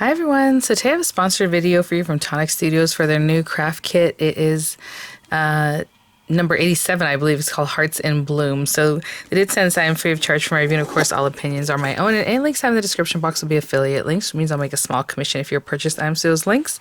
Hi everyone, so today I have a sponsored video for you from Tonic Studios for their new craft kit. It is number 87, I believe. It's called Hearts in Bloom. So they did send sign free of charge for my review, and of course all opinions are my own, and any links I have in the description box will be affiliate links, which means I'll make a small commission if you're purchased items to those links.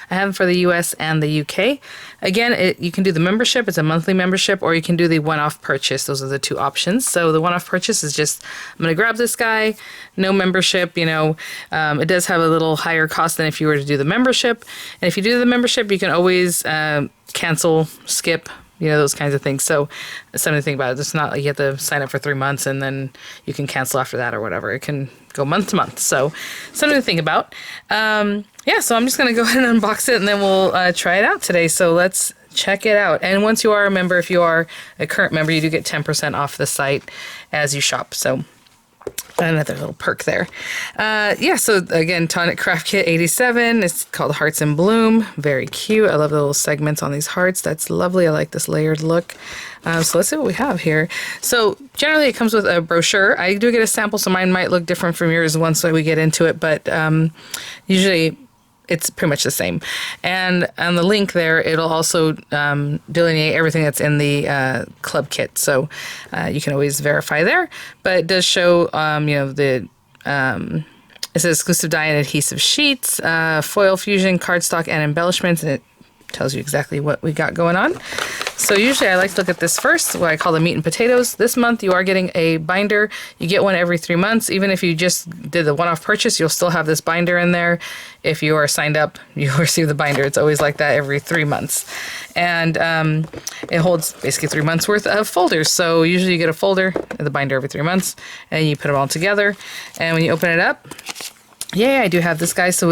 I have them for the US and the UK. Again, you can do the membership. It's a monthly membership, or you can do the one-off purchase. Those are the two options. So the one-off purchase is just, I'm going to grab this guy, no membership, you know. It does have a little higher cost than if you were to do the membership. And if you do the membership, you can always cancel, skip, you know, those kinds of things. So something to think about. It's not like you have to sign up for 3 months and then you can cancel after that or whatever. It can go month to month. So something to think about. Yeah, so I'm just going to go ahead and unbox it, and then we'll try it out today. So let's check it out. And once you are a member, if you are a current member, you do get 10% off the site as you shop. So another little perk there. Yeah, so again, Tonic Craft Kit 87. It's called Hearts in Bloom. Very cute. I love the little segments on these hearts. That's lovely. I like this layered look. So let's see what we have here. So generally it comes with a brochure. I do get a sample, so mine might look different from yours once we get into it, but usually it's pretty much the same. And on the link there, it'll also delineate everything that's in the club kit. So you can always verify there. But it does show, you know, the it says exclusive dye and adhesive sheets, foil fusion, cardstock, and embellishments. And it tells you exactly what we got going on. So usually I like to look at this first, what I call the meat and potatoes. This month you are getting a binder. You get one every 3 months. Even if you just did the one-off purchase, you'll still have this binder in there. If you are signed up, you'll receive the binder. It's always like that every 3 months. And it holds basically 3 months worth of folders. So usually you get a folder, the binder every 3 months, and you put them all together. And when you open it up, yeah, I do have this guy. So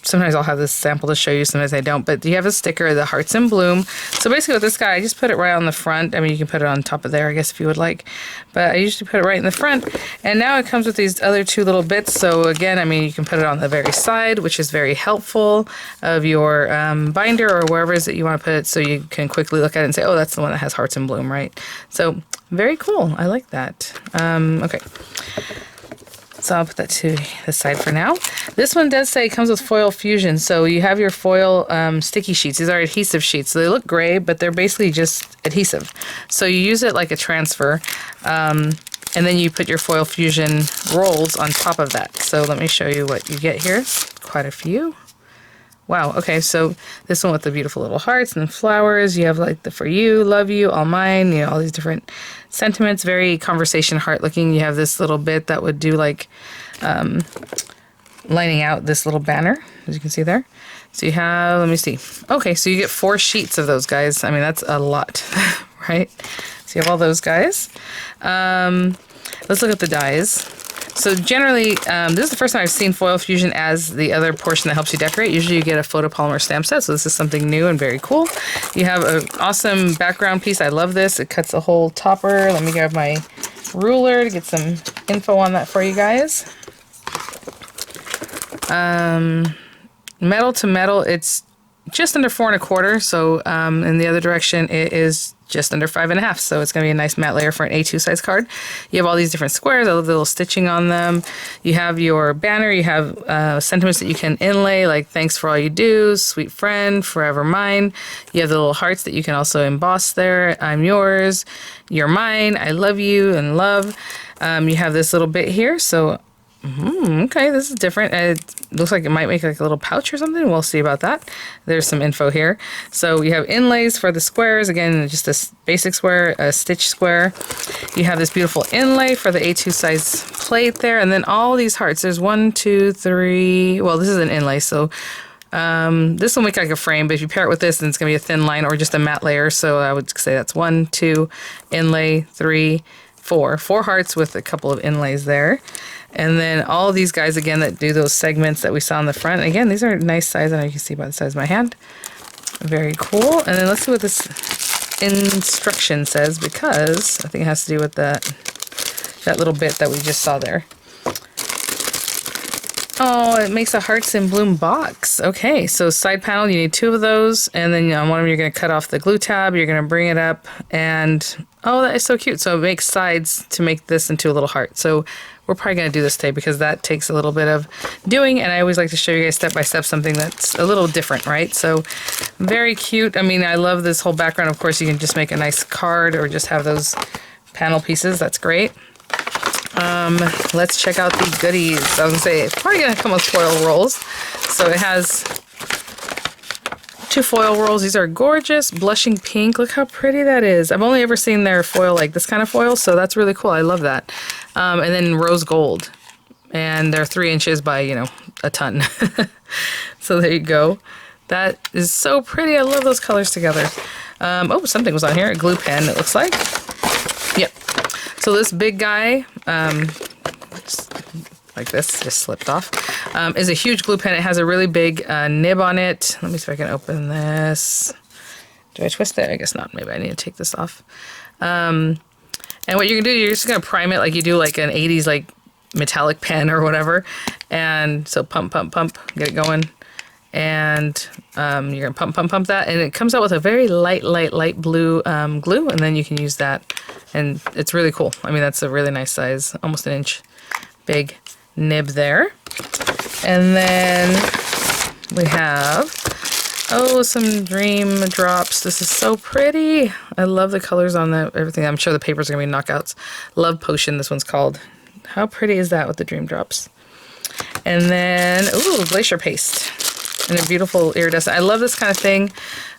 sometimes I'll have this sample to show you, sometimes I don't. But you have a sticker, the Hearts in Bloom. So basically with this guy, I just put it right on the front. I mean, you can put it on top of there, I guess, if you would like. But I usually put it right in the front. And now it comes with these other two little bits. So again, I mean, you can put it on the very side, which is very helpful, of your binder or wherever it is that you want to put it, so you can quickly look at it and say, oh, that's the one that has Hearts in Bloom, right? So very cool. I like that. Okay. So I'll put that to the side for now. This one does say it comes with foil fusion. So you have your foil sticky sheets. These are adhesive sheets. So they look gray, but they're basically just adhesive. So you use it like a transfer. And then you put your foil fusion rolls on top of that. So let me show you what you get here. Quite a few. Wow, okay, so this one with the beautiful little hearts and flowers. You have like the for you, love you, all mine, you know, all these different sentiments, very conversation heart looking. You have this little bit that would do like lining out this little banner, as you can see there. So you have, let me see. Okay, so you get 4 sheets of those guys. I mean, that's a lot, right? So you have all those guys. Let's look at the dies. So generally, this is the first time I've seen foil fusion as the other portion that helps you decorate. Usually you get a photopolymer stamp set, so this is something new and very cool. You have an awesome background piece. I love this. It cuts a whole topper. Let me grab my ruler to get some info on that for you guys. Metal to metal, it's just under 4 1/4. So in the other direction, it is just under 5 1/2. So it's going to be a nice matte layer for an A2 size card. You have all these different squares. I love the little stitching on them. You have your banner. You have sentiments that you can inlay, like thanks for all you do, sweet friend, forever mine. You have the little hearts that you can also emboss there. I'm yours, you're mine, I love you, and love. You have this little bit here. So okay, this is different. It looks like it might make like a little pouch or something. We'll see about that. There's some info here. So you have inlays for the squares. Again, just a basic square, a stitch square. You have this beautiful inlay for the A2 size plate there. And then all these hearts. There's 1, 2, 3. Well, this is an inlay. So this will make like a frame, but if you pair it with this, then it's going to be a thin line or just a matte layer. So I would say that's 1, 2, inlay, 3, 4. 4 hearts with a couple of inlays there. And then all these guys, again, that do those segments that we saw on the front. Again, these are nice size, and you can see by the size of my hand. Very cool. And then let's see what this instruction says, because I think it has to do with that little bit that we just saw there. Oh, it makes a Hearts in Bloom box. Okay, so side panel, you need 2 of those. And then on one of them, you're going to cut off the glue tab. You're going to bring it up, and Oh, that is so cute. So it makes sides to make this into a little heart. So we're probably going to do this today because that takes a little bit of doing, and I always like to show you guys step by step something that's a little different, right? So very cute. I mean, I love this whole background. Of course, you can just make a nice card or just have those panel pieces. That's great. Let's check out the goodies. I was going to say, it's probably going to come with foil rolls. So it has 2 foil rolls. These are gorgeous, blushing pink. Look how pretty that is. I've only ever seen their foil like this kind of foil, so that's really cool. I love that. And then rose gold. And they're 3 inches by, you know, a ton. So there you go. That is so pretty. I love those colors together. Oh, something was on here. A glue pen, it looks like. Yep. So this big guy, like this, just slipped off, is a huge glue pen. It has a really big nib on it. Let me see if I can open this. Do I twist it? I guess not. Maybe I need to take this off. And what you're gonna do, you're just gonna prime it like you do like an 80s like metallic pen or whatever. And so pump, pump, pump, get it going. And you're gonna pump that, and it comes out with a very light blue glue, and then you can use that, and it's really cool. I mean, that's a really nice size, almost an inch big nib there. And then we have, oh, some dream drops. This is so pretty. I love the colors on everything. I'm sure the papers are gonna be knockouts. Love Potion, this one's called. How pretty is that with the dream drops? And then, ooh, glacier paste. And a beautiful iridescent. I love this kind of thing.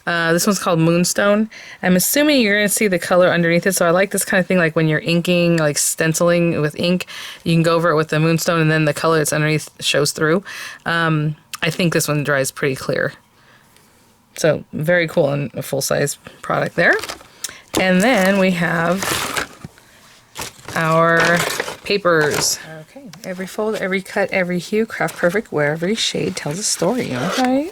This one's called Moonstone. I'm assuming you're going to see the color underneath it, so I like this kind of thing, like when you're inking, like stenciling with ink, you can go over it with the Moonstone and then the color that's underneath shows through. I think this one dries pretty clear. So very cool and a full-size product there. And then we have our papers. Okay, every fold, every cut, every hue, craft perfect, where every shade tells a story, okay?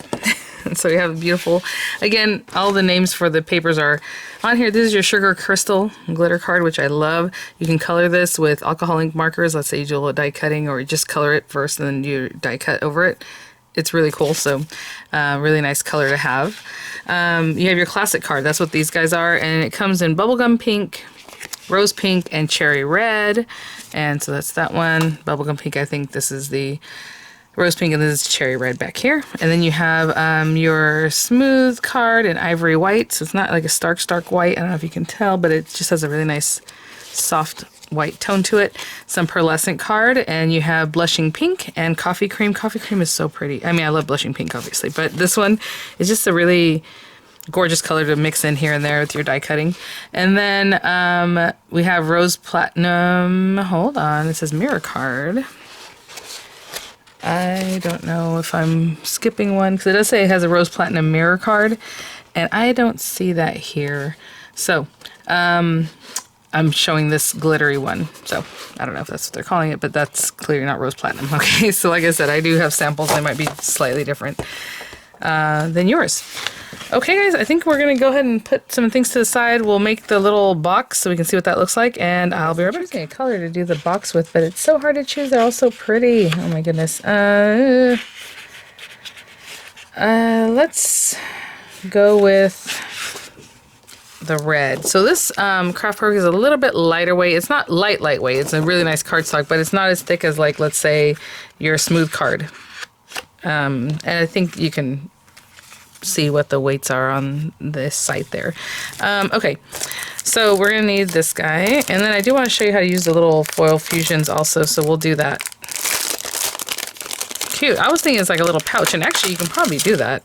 So we have beautiful, again, all the names for the papers are on here. This is your sugar crystal glitter card, which I love. You can color this with alcohol ink markers. Let's say you do a little die cutting, or you just color it first and then you die cut over it. It's really cool, so really nice color to have. You have your classic card. That's what these guys are, and it comes in bubblegum pink, rose pink, and cherry red. And so that's that one. Bubblegum pink, I think this is the rose pink, and this is cherry red back here. And then you have your smooth card in ivory white. So it's not like a stark white. I don't know if you can tell, but it just has a really nice soft white tone to it. Some pearlescent card, and you have blushing pink and coffee cream. Coffee cream is so pretty. I mean, I love blushing pink, obviously, but this one is just a really gorgeous color to mix in here and there with your die cutting. And then we have rose platinum. Hold on, it says mirror card. I don't know if I'm skipping one, because it does say it has a rose platinum mirror card, and I don't see that here. So I'm showing this glittery one, so I don't know if that's what they're calling it, but that's clearly not rose platinum. Okay, so like I said, I do have samples. They might be slightly different than yours. Okay, guys, I think we're going to go ahead and put some things to the side. We'll make the little box so we can see what that looks like, and I'll be right back. I'm choosing a color to do the box with, but it's so hard to choose. They're all so pretty. Oh my goodness. Let's go with the red. So this craft perfect is a little bit lighter weight. It's not lightweight. It's a really nice cardstock, but it's not as thick as, like, let's say your smooth card. And I think you can see what the weights are on this site there. Okay, so we're gonna need this guy, and then I do want to show you how to use the little foil fusions also, so we'll do that. Cute. I was thinking it's like a little pouch, and actually you can probably do that.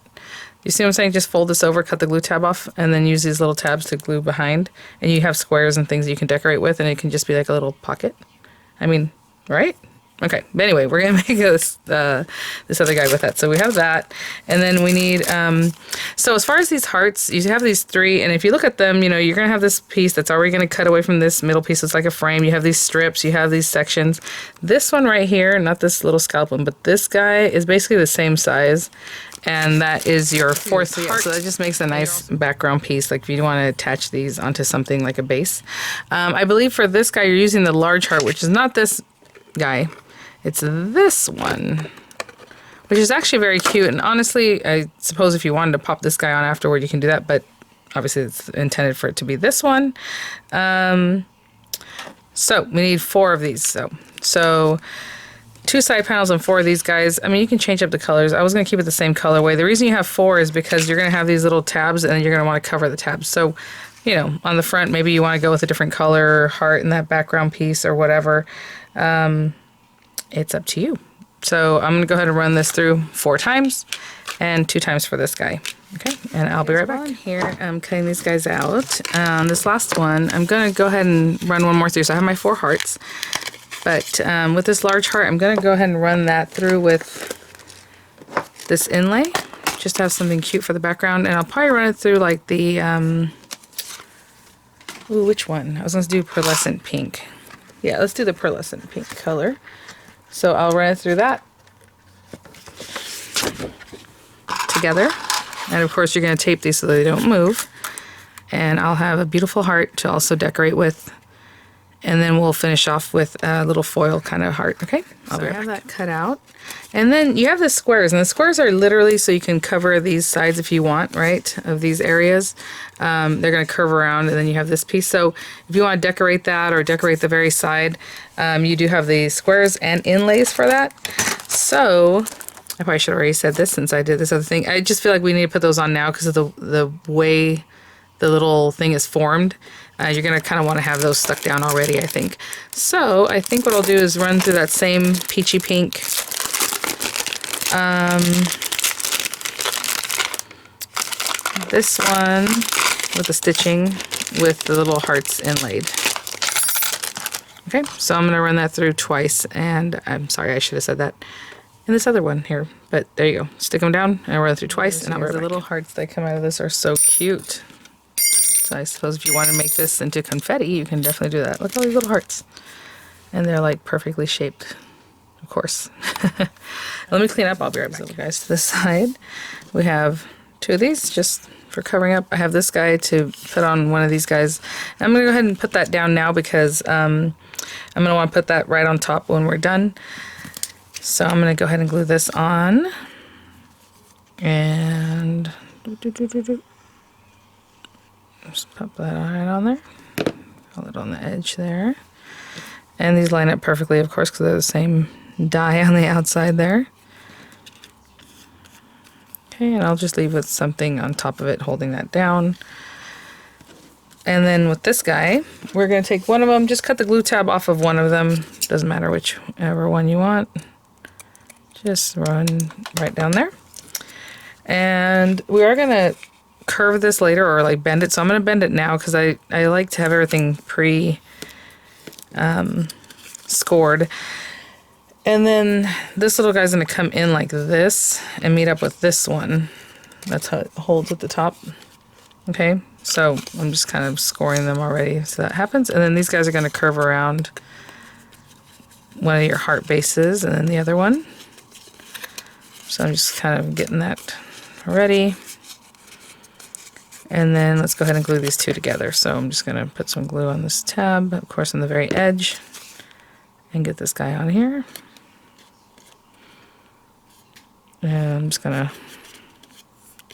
You see what I'm saying? Just fold this over, cut the glue tab off, and then use these little tabs to glue behind, and you have squares and things you can decorate with, and it can just be like a little pocket. I mean, right? Okay, but anyway, we're gonna make this other guy with that. So we have that, and then we need, so as far as these hearts, you have these 3, and if you look at them, you know, you're gonna have this piece that's already gonna cut away from this middle piece. It's like a frame. You have these strips, you have these sections. This one right here, not this little scallop one, but this guy is basically the same size, and that is your 4th heart. So that just makes a nice background piece, like if you want to attach these onto something like a base. I believe for this guy, you're using the large heart, which is not this guy. It's this one, which is actually very cute. And honestly, I suppose if you wanted to pop this guy on afterward, you can do that. But obviously it's intended for it to be this one. So we need 4 of these. So 2 side panels and 4 of these guys. I mean, you can change up the colors. I was going to keep it the same colorway. The reason you have 4 is because you're going to have these little tabs, and then you're going to want to cover the tabs. So, you know, on the front, maybe you want to go with a different color heart in that background piece or whatever. It's up to you. So I'm going to go ahead and run this through 4 times and 2 times for this guy. Okay, and I'll be right back. Here, I'm cutting these guys out. This last one, I'm going to go ahead and run one more through. So I have my 4 hearts. But with this large heart, I'm going to go ahead and run that through with this inlay, just to have something cute for the background. And I'll probably run it through like the, ooh, which one? I was going to do pearlescent pink. Yeah, let's do the pearlescent pink color. So I'll run it through that together. And of course, you're going to tape these so they don't move. And I'll have a beautiful heart to also decorate with. And then we'll finish off with a little foil kind of heart, okay? So I have that cut out. And then you have the squares, and the squares are literally so you can cover these sides if you want, right, of these areas. They're going to curve around, and then you have this piece. So if you want to decorate that or decorate the very side, you do have the squares and inlays for that. So I probably should have already said this since I did this other thing. I just feel like we need to put those on now because of the way the little thing is formed. You're going to kind of want to have those stuck down already, I think. So I think what I'll do is run through that same peachy pink this one with the stitching with the little hearts inlaid. Okay, so I'm going to run that through twice, and I'm sorry, I should have said that in this other one here, but there you go. Stick them down and run it through twice, and I'll be right back. The little hearts that come out of this are so cute. So I suppose if you want to make this into confetti, you can definitely do that. Look at all these little hearts. And they're like perfectly shaped, of course. Let me clean up. I'll be right back. So guys, to the side, we have 2 of these just for covering up. I have this guy to put on one of these guys. And I'm going to go ahead and put that down now because I'm going to want to put that right on top when we're done. So I'm going to go ahead and glue this on. And just pop that right on there. Hold it on the edge there. And these line up perfectly, of course, because they're the same die on the outside there. Okay, and I'll just leave with something on top of it holding that down. And then with this guy, we're going to take one of them, just cut the glue tab off of one of them. Doesn't matter whichever one you want. Just run right down there. And we are going to curve this later or like bend it. So I'm going to bend it now because I like to have everything scored. And then this little guy's going to come in like this and meet up with this one. That's how it holds at the top. Okay, so I'm just kind of scoring them already so that happens. And then these guys are going to curve around one of your heart bases and then the other one. So I'm just kind of getting that ready. And then let's go ahead and glue these 2 together. So I'm just going to put some glue on this tab, of course on the very edge, and get this guy on here. And I'm just going to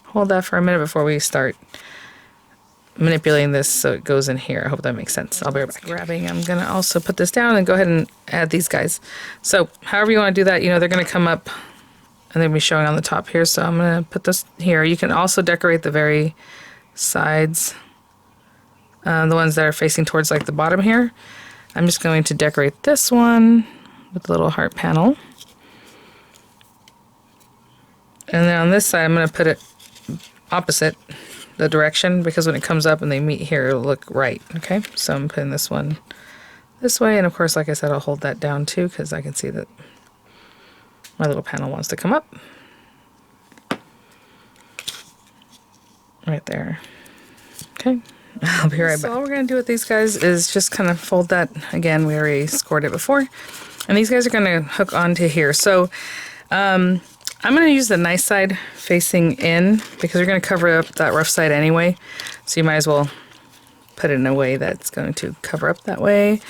hold that for a minute before we start manipulating this so it goes in here. I hope that makes sense. I'll be right back. Grabbing, I'm going to also put this down and go ahead and add these guys. So however you want to do that, you know, they're going to come up and they'll be showing on the top here. So I'm going to put this here. You can also decorate the very sides, the ones that are facing towards like the bottom here. I'm just going to decorate this one with a little heart panel. And then on this side, I'm going to put it opposite the direction because when it comes up and they meet here, it'll look right. Okay, so I'm putting this one this way. And of course, like I said, I'll hold that down too because I can see that my little panel wants to come up. Right there. Okay, I'll be right back. So all we're going to do with these guys is just kind of fold that. Again, we already scored it before. And these guys are going to hook onto here. So I'm going to use the nice side facing in because we're going to cover up that rough side anyway. So you might as well put it in a way that's going to cover up that way.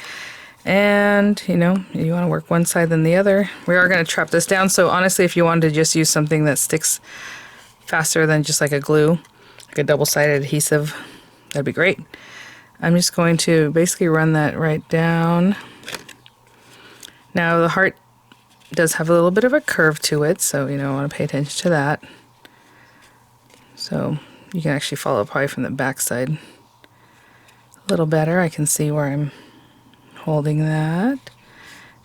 And, you know, you want to work one side than the other. We are going to trap this down. So honestly, if you wanted to just use something that sticks faster than just like a glue, like a double-sided adhesive, that'd be great. I'm just going to basically run that right down. Now the heart does have a little bit of a curve to it, so you know, I want to pay attention to that. So you can actually follow probably from the back side a little better. I can see where I'm holding that.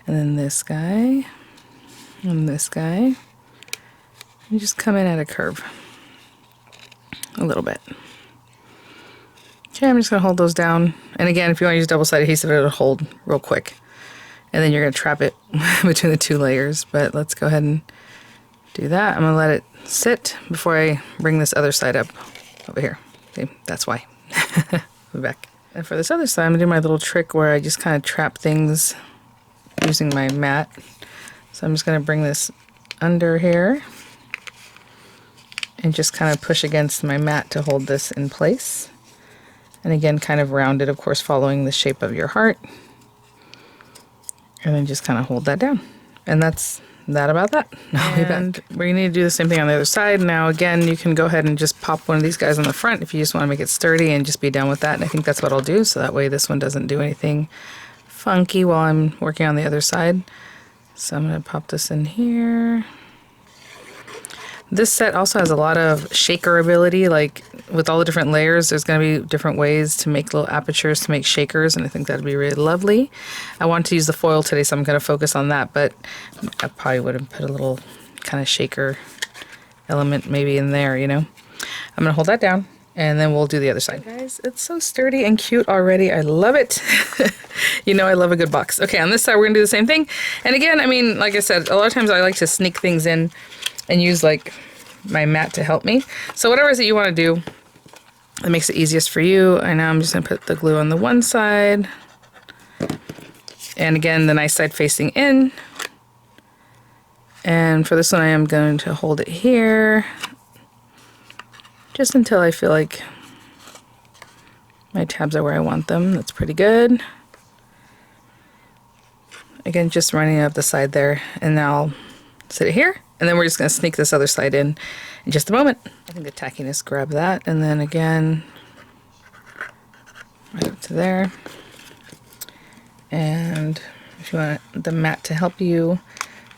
And then this guy, and this guy. You just come in at a curve a little bit. Okay, I'm just going to hold those down. And again, if you want to use double-sided adhesive, it'll hold real quick. And then you're going to trap it between the two layers. But let's go ahead and do that. I'm going to let it sit before I bring this other side up over here. Okay, that's why. We're back. And for this other side, I'm going to do my little trick where I just kind of trap things using my mat. So I'm just going to bring this under here and just kind of push against my mat to hold this in place. And again, kind of round it, of course, following the shape of your heart. And then just kind of hold that down. And that's that about that. And we're going to need to do the same thing on the other side. Now, again, you can go ahead and just pop one of these guys on the front if you just want to make it sturdy and just be done with that. And I think that's what I'll do. So that way this one doesn't do anything funky while I'm working on the other side. So I'm going to pop this in here. This set also has a lot of shaker ability, like with all the different layers, there's going to be different ways to make little apertures to make shakers, and I think that'd be really lovely. I want to use the foil today, so I'm going to focus on that, but I probably would have put a little kind of shaker element maybe in there, you know. I'm going to hold that down, and then we'll do the other side. Guys, it's so sturdy and cute already. I love it. You know I love a good box. Okay, on this side, we're going to do the same thing. And again, I mean, like I said, a lot of times I like to sneak things in and use like my mat to help me. So whatever it is that you want to do that makes it easiest for you. I know I'm just going to put the glue on the one side. And again, the nice side facing in. And for this one, I am going to hold it here just until I feel like my tabs are where I want them. That's pretty good. Again, just running up the side there, and now I'll sit it here. And then we're just going to sneak this other side in just a moment. I think the tackiness, grab that. And then again, right up to there. And if you want the mat to help you,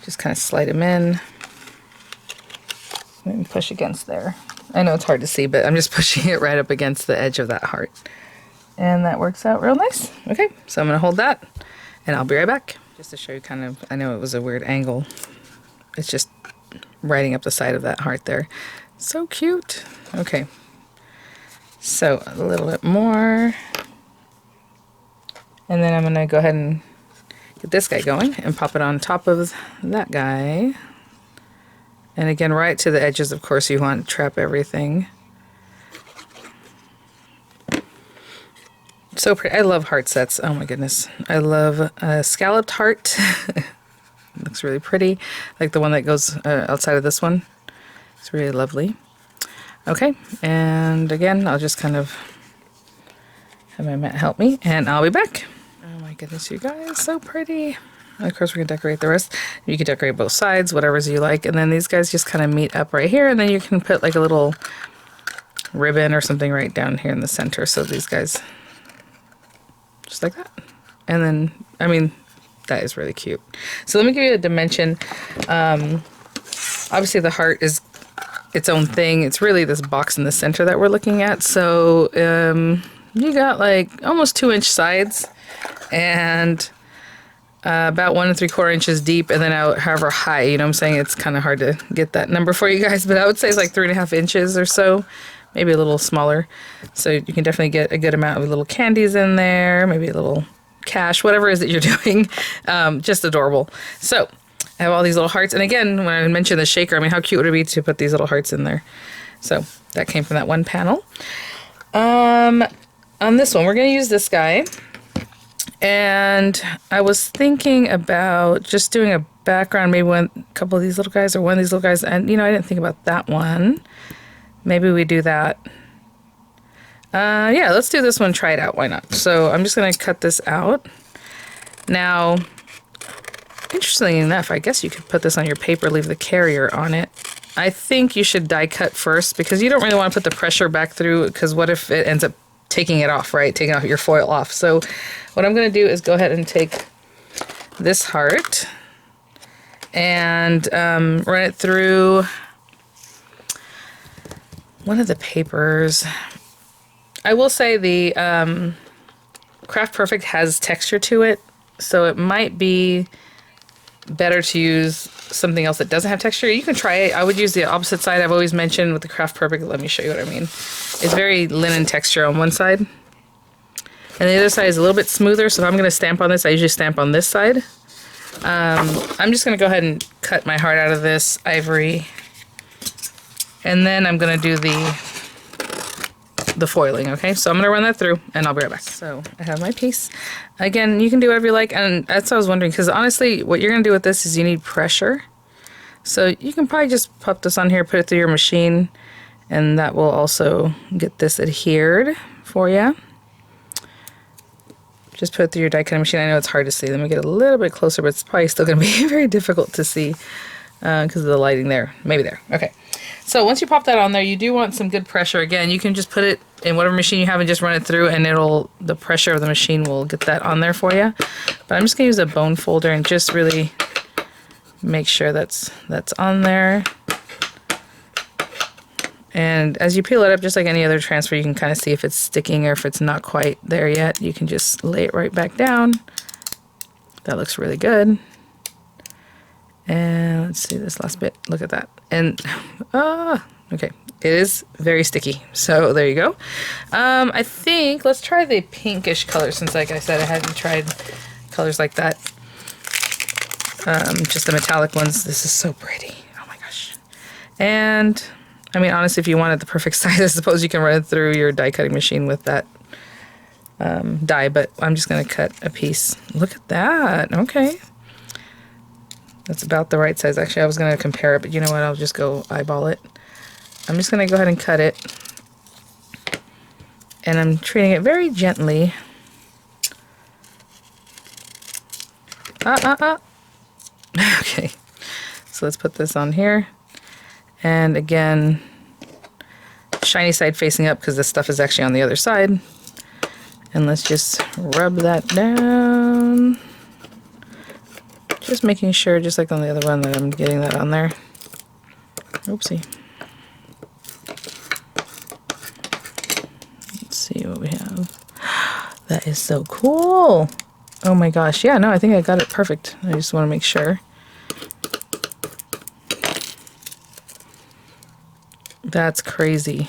just kind of slide them in. Maybe push against there. I know it's hard to see, but I'm just pushing it right up against the edge of that heart. And that works out real nice. Okay, so I'm going to hold that, and I'll be right back. Just to show you kind of, I know it was a weird angle. It's just riding up the side of that heart there. So cute. Okay. So a little bit more. And then I'm going to go ahead and get this guy going and pop it on top of that guy. And again, right to the edges, of course, you want to trap everything. So pretty. I love heart sets. Oh my goodness. I love a scalloped heart. Looks really pretty, like the one that goes outside of this one. It's really lovely. Okay, and again, I'll just kind of have my mat help me, and I'll be back. Oh my goodness, you guys, so pretty. And of course, we're gonna decorate the rest. You can decorate both sides, whatever's you like, and then these guys just kind of meet up right here, and then you can put like a little ribbon or something right down here in the center. So these guys, just like that, and then, I mean, that is really cute. So let me give you a dimension. Obviously the heart is its own thing. It's really this box in the center that we're looking at. So you got like almost 2-inch sides and about 1 3/4 inches deep, and then out however high, you know what I'm saying? It's kind of hard to get that number for you guys, but I would say it's like 3.5 inches or so, maybe a little smaller. So you can definitely get a good amount of little candies in there, maybe a little cash, whatever it is that you're doing. Just adorable. So I have all these little hearts, and again, when I mentioned the shaker, I mean, how cute would it be to put these little hearts in there? So that came from that one panel. On this one, we're going to use this guy, and I was thinking about just doing a background, maybe a couple of these little guys or one of these little guys, and you know, I didn't think about that one. Maybe we do that. Yeah, let's do this one, try it out, why not? So I'm just going to cut this out. Now, interestingly enough, I guess you could put this on your paper, leave the carrier on it, I think you should die cut first because you don't really want to put the pressure back through, because what if it ends up taking it off, right? Taking off your foil off. So what I'm going to do is go ahead and take this heart and run it through one of the papers. I will say the Craft Perfect has texture to it, so it might be better to use something else that doesn't have texture. You can try it. I would use the opposite side. I've always mentioned with the Craft Perfect. Let me show you what I mean. It's very linen texture on one side, and the other side is a little bit smoother. So if I'm going to stamp on this, I usually stamp on this side. I'm just going to go ahead and cut my heart out of this ivory, and then I'm going to do the foiling. Okay, so I'm going to run that through and I'll be right back. So I have my piece. Again, you can do whatever you like, and that's what I was wondering, because honestly what you're going to do with this is you need pressure. So you can probably just pop this on here, put it through your machine, and that will also get this adhered for you. Just put it through your die cutting machine. I know it's hard to see. Let me get a little bit closer, but it's probably still going to be very difficult to see because of the lighting there. Maybe there. Okay. So once you pop that on there, you do want some good pressure. Again, you can just put it in whatever machine you have and just run it through, and the pressure of the machine will get that on there for you. But I'm just going to use a bone folder and just really make sure that's on there. And as you peel it up, just like any other transfer, you can kind of see if it's sticking or if it's not quite there yet. You can just lay it right back down. That looks really good. And let's see this last bit. Look at that. And, okay. It is very sticky. So there you go. I think, let's try the pinkish color, since like I said, I hadn't tried colors like that. Just the metallic ones. This is so pretty. Oh my gosh. And, I mean, honestly, if you wanted the perfect size, I suppose you can run it through your die cutting machine with that die, but I'm just going to cut a piece. Look at that. Okay. That's about the right size. Actually, I was going to compare it, but you know what? I'll just go eyeball it. I'm just going to go ahead and cut it. And I'm treating it very gently. Okay. So let's put this on here. And again, shiny side facing up because this stuff is actually on the other side. And let's just rub that down. Just making sure, just like on the other one, that I'm getting that on there. Oopsie. Let's see what we have. That is so cool. Oh my gosh. Yeah, no, I think I got it perfect. I just want to make sure. That's crazy.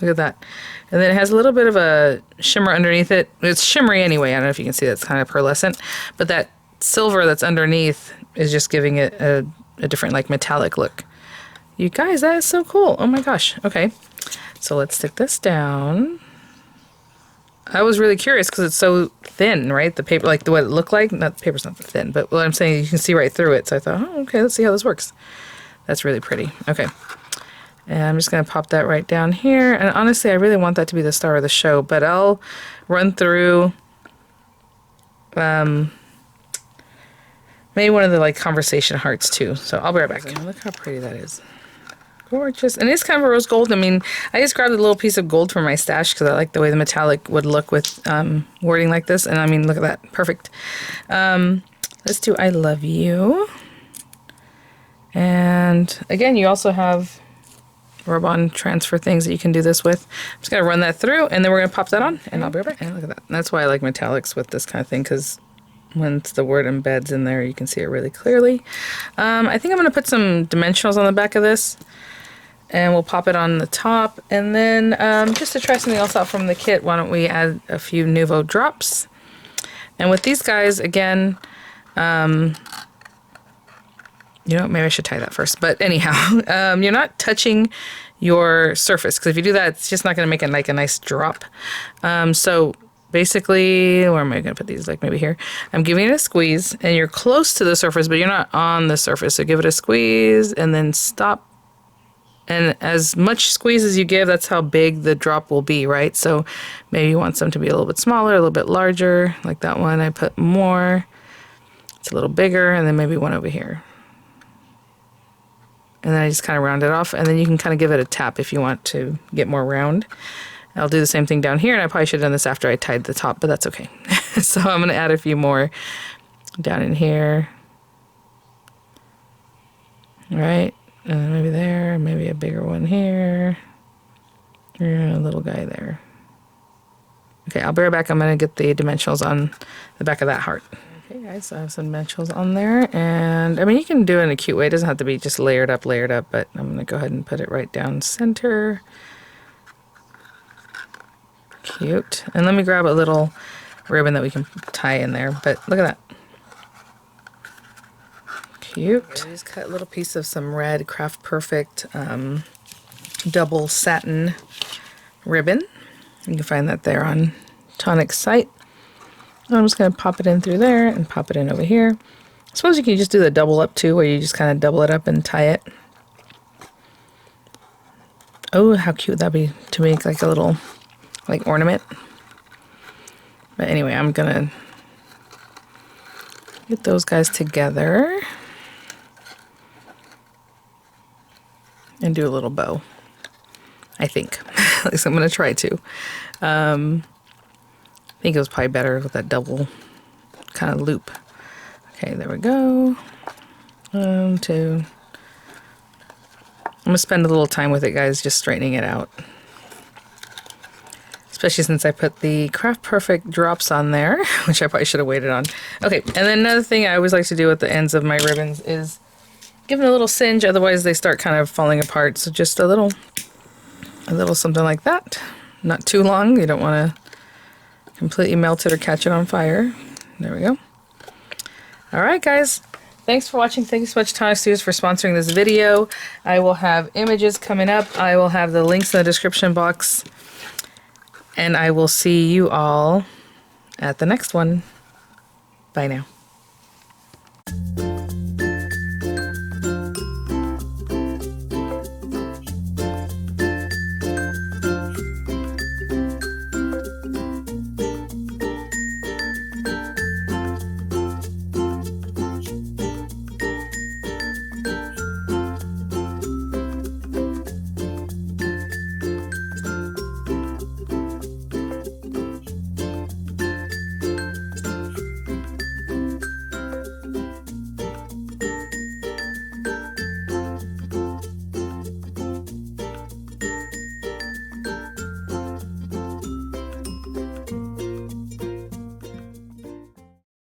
Look at that. And then it has a little bit of a shimmer underneath it. It's shimmery anyway. I don't know if you can see that's kind of pearlescent, but that silver that's underneath is just giving it a different like metallic look. You guys, that is so cool. Oh my gosh. Okay. So let's stick this down. I was really curious because it's so thin, right? The paper, like what it looked like. Not the paper's not that thin, but what I'm saying, you can see right through it. So I thought, oh, okay, let's see how this works. That's really pretty. Okay. And I'm just going to pop that right down here. And honestly, I really want that to be the star of the show, but I'll run through maybe one of the like conversation hearts too. So I'll be right back. Look how pretty that is. Gorgeous. And it's kind of a rose gold. I mean, I just grabbed a little piece of gold from my stash because I like the way the metallic would look with wording like this. And I mean, look at that. Perfect. Let's do I love you. And again, you also have rub-on transfer things that you can do this with. I'm just going to run that through and then we're going to pop that on and I'll be right back. And look at that. And that's why I like metallics with this kind of thing, because once the word embeds in there, you can see it really clearly. I think I'm going to put some dimensionals on the back of this and we'll pop it on the top. And then just to try something else out from the kit, why don't we add a few Nuvo drops. And with these guys, again, you know, maybe I should tie that first. But anyhow, you're not touching your surface, because if you do that, it's just not going to make it like a nice drop. So basically, where am I going to put these? Like maybe here. I'm giving it a squeeze, and you're close to the surface, but you're not on the surface. So give it a squeeze, and then stop. And as much squeeze as you give, that's how big the drop will be, right? So maybe you want some to be a little bit smaller, a little bit larger. Like that one, I put more. It's a little bigger, and then maybe one over here. and then I just kind of round it off, and then you can kind of give it a tap if you want to get more round. I'll do the same thing down here, and I probably should have done this after I tied the top, but that's okay. So I'm going to add a few more down in here. Right, and maybe there, maybe a bigger one here. And a little guy there. Okay, I'll be right back. I'm going to get the dimensionals on the back of that heart. Okay, guys, so I have some dimensionals on there, and I mean, you can do it in a cute way. It doesn't have to be just layered up, but I'm going to go ahead and put it right down center. Cute. And let me grab a little ribbon that we can tie in there, but look at that. Cute. I just cut a little piece of some red Craft Perfect double satin ribbon. You can find that there on Tonic's site. I'm just going to pop it in through there and pop it in over here. I suppose you can just do the double up too, where you just kind of double it up and tie it. Oh, how cute that'd be to make like a little like ornament. But anyway, I'm gonna get those guys together and do a little bow, I think. At least I'm gonna try to. I think it was probably better with that double kind of loop. Okay, there we go. 1, 2. I'm gonna spend a little time with it, guys, just straightening it out. Especially since I put the Craft Perfect drops on there, which I probably should have waited on. Okay, and then another thing I always like to do with the ends of my ribbons is give them a little singe, otherwise they start kind of falling apart. So just a little something like that. Not too long, you don't want to completely melt it or catch it on fire. There we go. Alright guys, thanks for watching. Thank you so much, Tonic Studios, for sponsoring this video. I will have images coming up. I will have the links in the description box. And I will see you all at the next one. Bye now.